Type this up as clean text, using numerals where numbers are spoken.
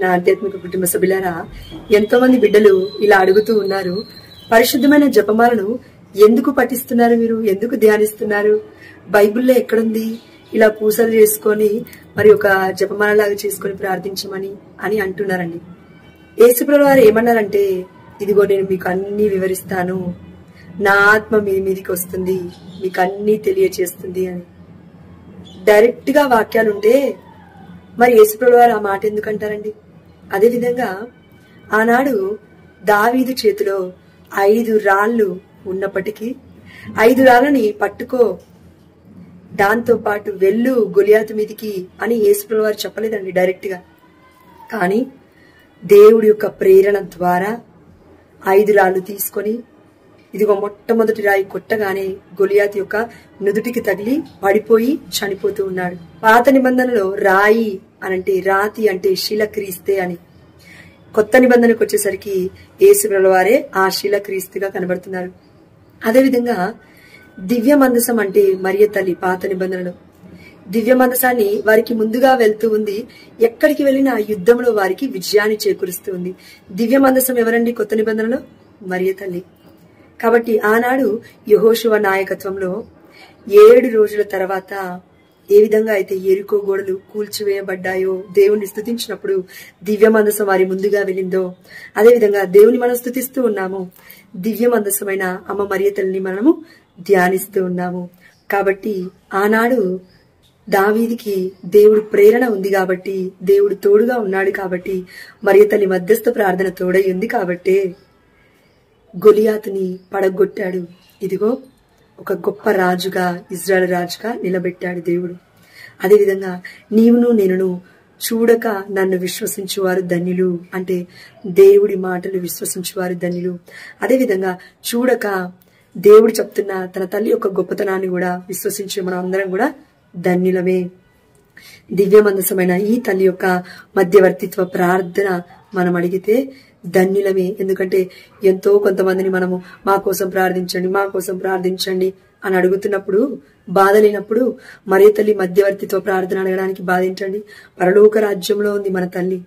నా ఆధ్యాత్మిక కుటుంబ సభ్యులారా, ఎంతో మంది బిడ్డలు ఇలా అడుగుతూ ఉన్నారు, పరిశుద్ధమైన జపమాలను ఎందుకు పఠిస్తున్నారు, మీరు ఎందుకు ధ్యానిస్తున్నారు, బైబిల్లో ఎక్కడుంది ఇలా పూసలు చేసుకొని మరి ఒక జపమాలలాగా చేసుకొని ప్రార్థించమని అని అంటున్నారండి. యేసుప్రభువు వారు ఏమన్నారంటే, ఇదిగో నేను మీకు అన్ని వివరిస్తాను, నా ఆత్మ మీ మీదికి వస్తుంది, మీకు అన్ని తెలియచేస్తుంది అని డైరెక్ట్ గా వాక్యాలుంటే మరి యేసుప్రభువు వారు ఆ మాట ఎందుకు అంటారండి? అదేవిధంగా ఆనాడు దావీదు చేతిలో 5 రాళ్లు ఉన్నప్పటికీ 5 రాళ్ళని పట్టుకో, దాంతో పాటు వెళ్ళు గొలియాతు మీదికి అని యేసుప్రభువు వారు చెప్పలేదండి డైరెక్ట్ గా. కానీ దేవుడి యొక్క ప్రేరణ ద్వారా 5 రాళ్లు తీసుకొని ఇదిగో మొట్టమొదటి రాయి కొట్టగానే గొలియాతు యొక్క నుదుటికి తగిలి పడిపోయి చనిపోతూ ఉన్నాడు. పాత నిబంధనలో రాయి అనంటే రాతి అంటే శిలక్రీస్తే అని, కొత్త నిబంధనకు వచ్చేసరికి యేసుప్రభువు వారే ఆ శిలక్రీస్తుగా కనబడుతున్నారు. అదేవిధంగా దివ్య మందసం అంటే మరియ తల్లి పాత నిబంధనలో దివ్య మందసాన్ని వారికి ముందుగా వెళ్తూ ఉంది. ఎక్కడికి వెళ్ళినా యుద్ధంలో వారికి విజయాన్ని చేకూరుస్తూ ఉంది. దివ్య మందసం ఎవరండి కొత్త నిబంధనలో? మరియ తల్లి. కాబట్టి ఆనాడు యెహోషువ నాయకత్వంలో 7 రోజుల తర్వాత ఏ విధంగా అయితే యెరికో గోడలు కూల్చివేయబడ్డాయో, దేవుణ్ణి స్తుతించినప్పుడు దివ్య మందసం వారి ముందుగా వెళ్ళిందో, అదేవిధంగా దేవుని మనం స్తుతిస్తూ ఉన్నాము, దివ్య మందసమైన అమ్మ మరియ తల్లిని మనము ధ్యానిస్తూ ఉన్నాము. కాబట్టి ఆనాడు దావీదికి దేవుడు ప్రేరణ ఉంది కాబట్టి, దేవుడు తోడుగా ఉన్నాడు కాబట్టి, మరియ తల్లి మధ్యస్థ ప్రార్థన తోడై ఉంది కాబట్టే గొలియాతుని పడగొట్టాడు. ఇదిగో ఒక గొప్ప రాజుగా, ఇజ్రాయెల్ రాజుగా నిలబెట్టాడు దేవుడు. అదేవిధంగా నీవును నేనును చూడక నన్ను విశ్వసించువారు ధన్యులు అంటే దేవుడి మాటలు విశ్వసించువారు ధన్యులు. అదేవిధంగా చూడక దేవుడు చెప్తున్న తన తల్లి యొక్క గొప్పతనాన్ని కూడా విశ్వసించే మనం అందరం కూడా ధన్యులమే. దివ్య మందసమైన ఈ తల్లి యొక్క మధ్యవర్తిత్వ ప్రార్థన మనం అడిగితే ధన్యులమే. ఎందుకంటే ఎంతో కొంతమందిని మనము మా కోసం ప్రార్థించండి, మా కోసం ప్రార్థించండి అని అడుగుతున్నప్పుడు, బాధ లేనప్పుడు మరియ తల్లి మధ్యవర్తిత్వ ప్రార్థన అడగడానికి బాధించండి. పరలోక రాజ్యంలో ఉంది మన తల్లి.